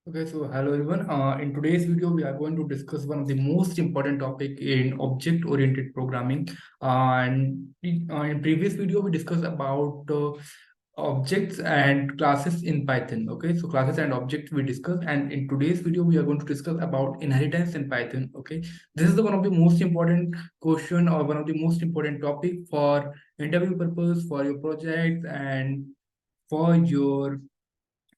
Okay, so hello everyone. In today's video, we are going to discuss one of the most important topic in object-oriented programming. In previous video, we discussed about objects and classes in Python. Okay, so classes and objects we discussed, and in today's video, we are going to discuss about inheritance in Python. Okay, this is the one of the most important question or one of the most important topic for interview purpose, for your project, and for your,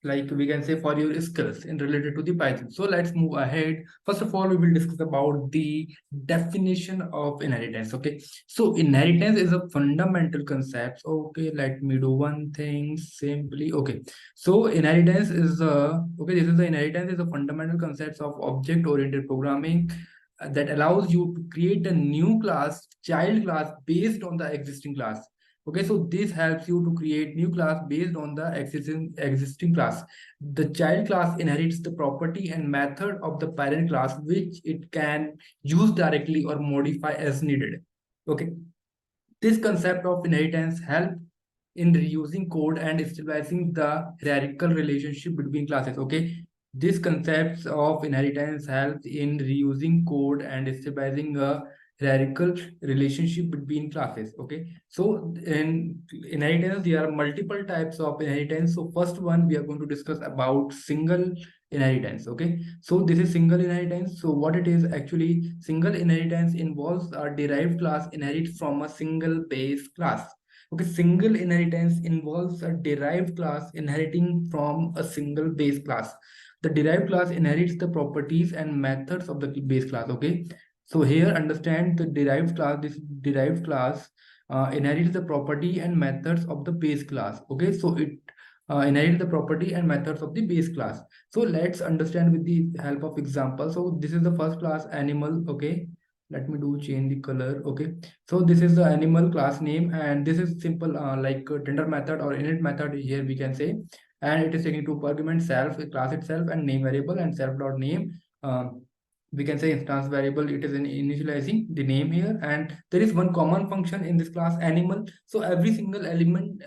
like we can say, for your skills in related to the Python. So let's move ahead. First of all, we will discuss about the definition of inheritance. Okay, so inheritance is a fundamental concept. Okay, let me do one thing simply. Okay, so inheritance is this is the inheritance is a fundamental concept of object oriented programming that allows you to create a new class, child class, based on the existing class. Okay, so this helps you to create new class based on the existing class. The child class inherits the property and method of the parent class, which it can use directly or modify as needed. Okay, this concept of inheritance help in reusing code and stabilizing the hierarchical relationship between classes. Okay, these concepts of inheritance help in reusing code and stabilizing a hierarchical relationship between classes. Okay, so in inheritance there are multiple types of inheritance. So first one we are going to discuss about single inheritance. Okay, so this is single inheritance. So what it is actually, single inheritance involves a derived class inherits from a single base class. Okay, single inheritance involves a derived class inheriting from a single base class. The derived class inherits the properties and methods of the base class. Okay, so here understand the derived class. This derived class inherits the property and methods of the base class. Okay, so it inherits the property and methods of the base class. So let's understand with the help of example. So this is the first class, animal. Okay, let me do change the color. Okay, so this is the animal class name, and this is simple like tender method or init method here we can say, and it is taking two argument, self class itself and name variable, and self dot name we can say instance variable. It is in initializing the name here, and there is one common function in this class, animal. So every single animal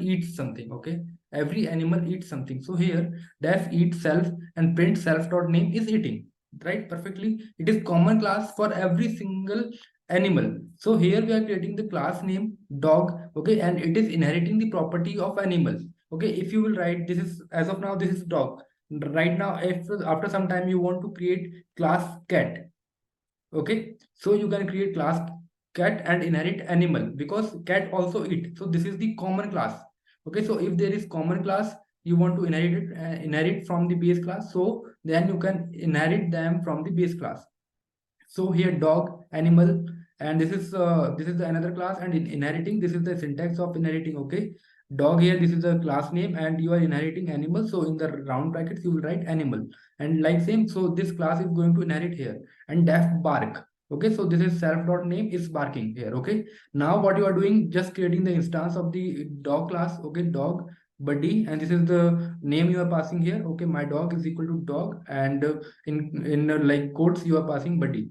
eats something. Okay, every animal eats something. So here def eat self and print self dot name is eating, right? Perfectly, it is common class for every single animal. So here we are creating the class name dog. Okay, and it is inheriting the property of animal. Okay, if you will write, this is as of now this is dog. Right now, if after some time you want to create class cat, okay, so you can create class cat and inherit animal, because cat also eat. So this is the common class. Okay, so if there is common class, you want to inherit from the base class, so then you can inherit them from the base class. So here dog, animal, and this is the another class, and in inheriting, this is the syntax of inheriting. Okay, dog, here this is the class name and you are inheriting animal, so in the round brackets you will write animal, and like same, so this class is going to inherit here. And def bark. Okay, so this is self dot name is barking here. Okay, now what you are doing, just creating the instance of the dog class. Okay, dog buddy, and this is the name you are passing here. Okay, my dog is equal to dog, and in like quotes you are passing buddy.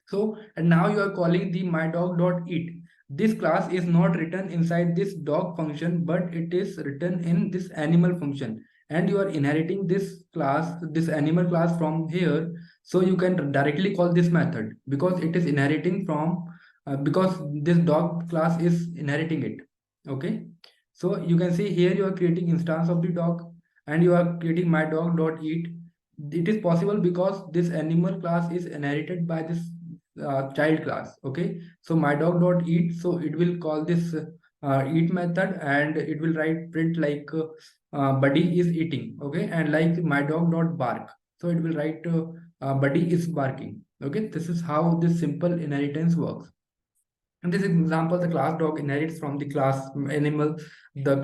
So, and now you are calling the my dog dot eat. This class is not written inside this dog function, but it is written in this animal function. And you are inheriting this class, this animal class from here. So you can directly call this method because it is inheriting from, because this dog class is inheriting it. Okay. So you can see here you are creating instance of the dog, and you are creating my dog dot eat. It is possible because this animal class is inherited by this child class. Okay, so my dog dot eat, so it will call this eat method, and it will write print like buddy is eating. Okay, and like my dog dot bark, so it will write buddy is barking. Okay, this is how this simple inheritance works. In this example, the class dog inherits from the class animal. The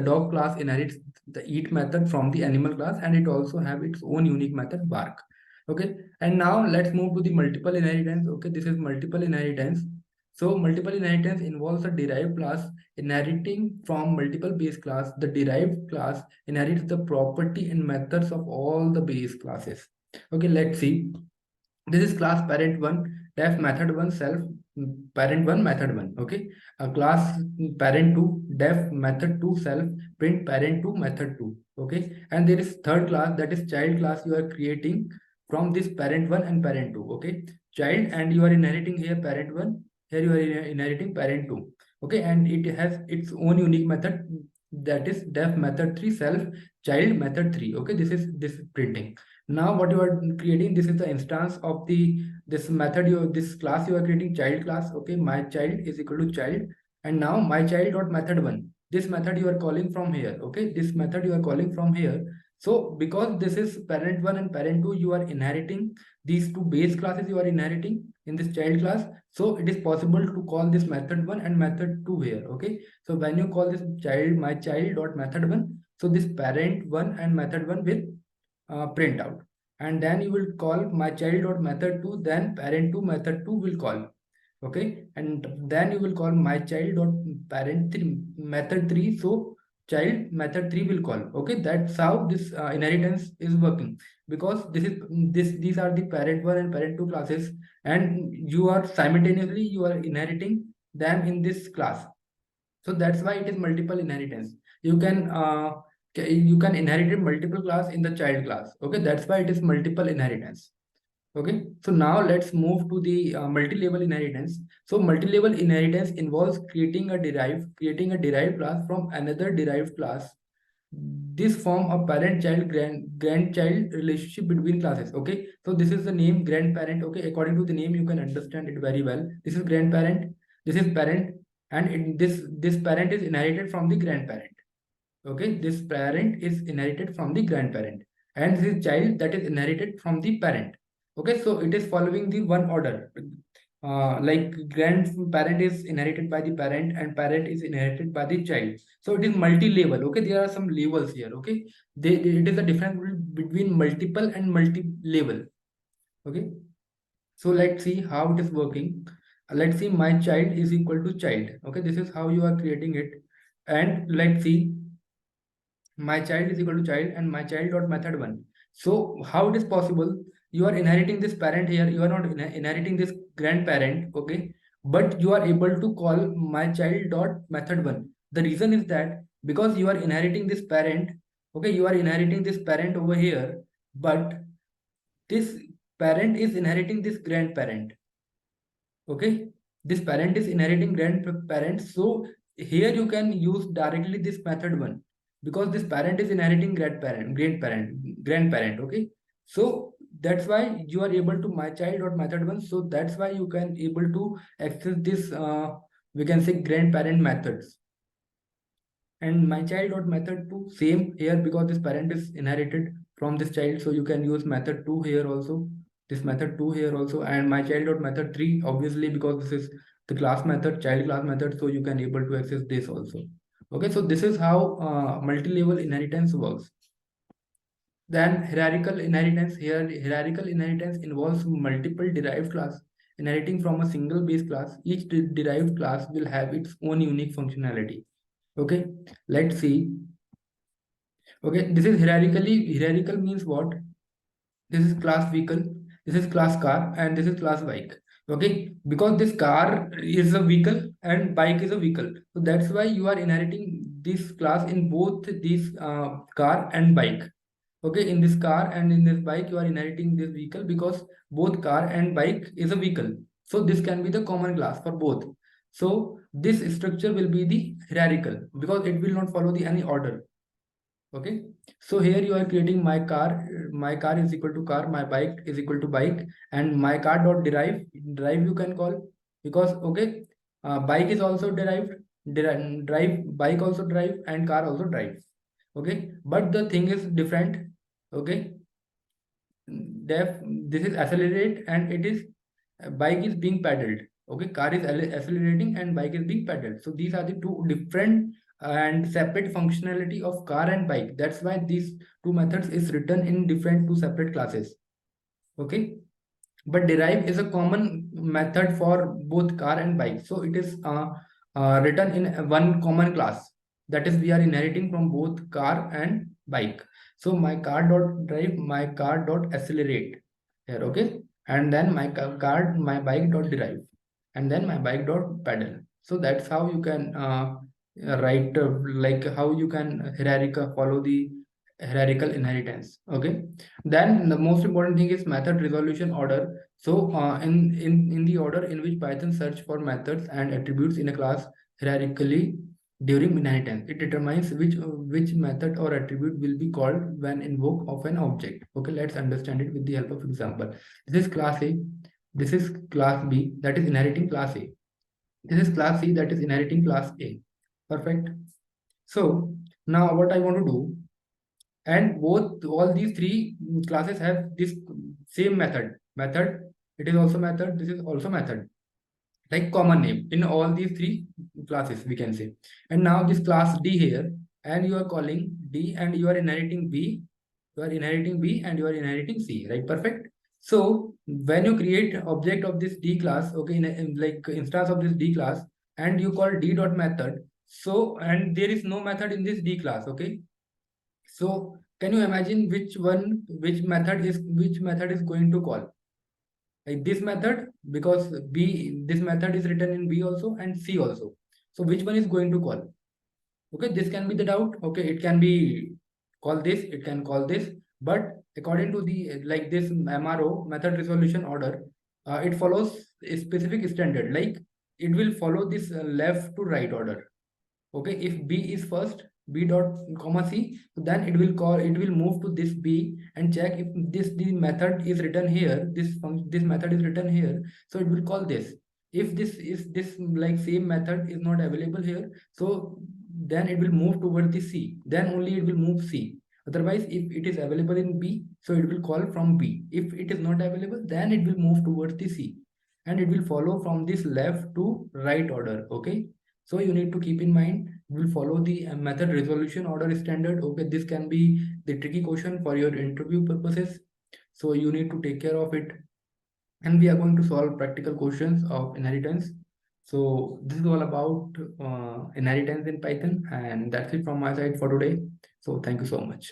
dog class inherits the eat method from the animal class, and it also have its own unique method bark. Okay, and now let's move to the multiple inheritance. Okay, this is multiple inheritance. So multiple inheritance involves a derived class inheriting from multiple base class. The derived class inherits the property and methods of all the base classes. Okay, let's see. This is class parent one, def method one self. parent 1 method 1. Okay, a class parent 2 def method 2 self print parent 2 method 2. Okay, and there is third class, that is child class, you are creating from this parent 1 and parent 2. Okay, child, and you are inheriting here parent 1, here you are inheriting parent 2. Okay, and it has its own unique method, that is def method 3 self child method 3. Okay, this is printing. Now what you are creating, this is the instance of the this method, this class you are creating, child class. Okay, my child is equal to child, and now my child dot method 1, this method you are calling from here. Okay, this method you are calling from here. So because this is parent 1 and parent 2, you are inheriting these two base classes, you are inheriting in this child class. So it is possible to call this method 1 and method 2 here. Okay, so when you call this child, my child dot method 1, so this parent 1 and method 1 will print out, and then you will call my child dot method 2, then parent 2 method 2 will call. Okay, and then you will call my child dot parent 3 method 3, so child method 3 will call. Okay, that's how this inheritance is working, because these are the parent 1 and parent 2 classes, and you are simultaneously you are inheriting them in this class. So that's why it is multiple inheritance. You can you can inherit multiple class in the child class. Okay, that's why it is multiple inheritance. Okay, so now let's move to the multi-level inheritance. So multi-level inheritance involves creating a derived class from another derived class. This form a parent-child grandchild relationship between classes. Okay, so this is the name grandparent. Okay, according to the name you can understand it very well. This is grandparent, this is parent, and this parent is inherited from the grandparent. Okay, this parent is inherited from the grandparent, and this child that is inherited from the parent. Okay, so it is following the one order. Like grandparent is inherited by the parent and parent is inherited by the child. So it is multi-level. Okay, there are some levels here. Okay, it is a difference between multiple and multi-level. Okay, so let's see how it is working. Let's see, my child is equal to child. Okay, this is how you are creating it. And let's see, my child is equal to child and my child dot method 1. So how it is possible? You are inheriting this parent here, you are not inheriting this grandparent. Okay, but you are able to call my child dot method 1. The reason is that because you are inheriting this parent. Okay, you are inheriting this parent over here, but this parent is inheriting this grandparent. Okay, this parent is inheriting grandparent. So here you can use directly this method 1, because this parent is inheriting grandparent. Okay, so that's why you are able to my child dot method 1. So that's why you can able to access this we can say grandparent methods. And my child dot method 2, same here, because this parent is inherited from this child, so you can use method 2 here also, this method 2 here also. And my child dot method 3, obviously because this is the class method, child class method, so you can able to access this also. Okay, so this is how multi-level inheritance works. Then hierarchical inheritance. Here hierarchical inheritance involves multiple derived class inheriting from a single base class. Each derived class will have its own unique functionality. Okay, let's see. Okay, this is hierarchical means what? This is class vehicle, this is class car, and this is class bike. Okay, because this car is a vehicle and bike is a vehicle, so that's why you are inheriting this class in both this car and bike. Okay, in this car and in this bike you are inheriting this vehicle, because both car and bike is a vehicle, so this can be the common class for both. So this structure will be the hierarchical, because it will not follow the any order. Okay, so here you are creating my car is equal to car, my bike is equal to bike, and my car dot derive you can call, because okay, bike is also derived, drive, bike also drive, and car also drive. Okay, but the thing is different. Okay, def this is accelerate and it is bike is being paddled. Okay, car is accelerating and bike is being paddled. So these are the two different and separate functionality of car and bike. That's why these two methods is written in different two separate classes. Okay, but derive is a common method for both car and bike, so it is written in one common class, that is we are inheriting from both car and bike. So my car dot drive, my car dot accelerate here. Okay, and then my car my bike dot derive. and then my bike dot pedal. So that's how you can write like how you can hierarchical follow the hierarchical inheritance. Okay, then the most important thing is method resolution order. So in the order in which Python search for methods and attributes in a class hierarchically during inheritance, it determines which method or attribute will be called when invoke of an object. Okay, let's understand it with the help of example. This is class A, this is class B, that is inheriting class A. This is class C, that is inheriting class A. Perfect. So now what I want to do, and both all these three classes have this same method. It is also method, this is also method, like common name in all these three classes we can say. And now this class D here, and you are calling D, and you are inheriting B, you are inheriting B, and you are inheriting C, right? Perfect. So when you create object of this D class, okay, in like instance of this D class, and you call D dot method, so and there is no method in this D class, okay. So can you imagine which method is going to call? Like this method, because B, this method is written in B also and C also. So which one is going to call? Okay, this can be the doubt. Okay, it can be call this, it can call this, but according to the like this MRO method resolution order, it follows a specific standard. Like it will follow this left to right order. Okay, if B is first, B dot comma C, so then it will move to this B and check if the method is written here, this method is written here, so it will call this. If this like same method is not available here, so then it will move toward the C, then only it will move C. Otherwise, if it is available in B, so it will call from B. If it is not available, then it will move towards the C, and it will follow from this left to right order. Okay, so you need to keep in mind, we will follow the method resolution order standard. Okay, this can be the tricky question for your interview purposes. So you need to take care of it. And we are going to solve practical questions of inheritance. So this is all about inheritance in Python. And that's it from my side for today. So thank you so much.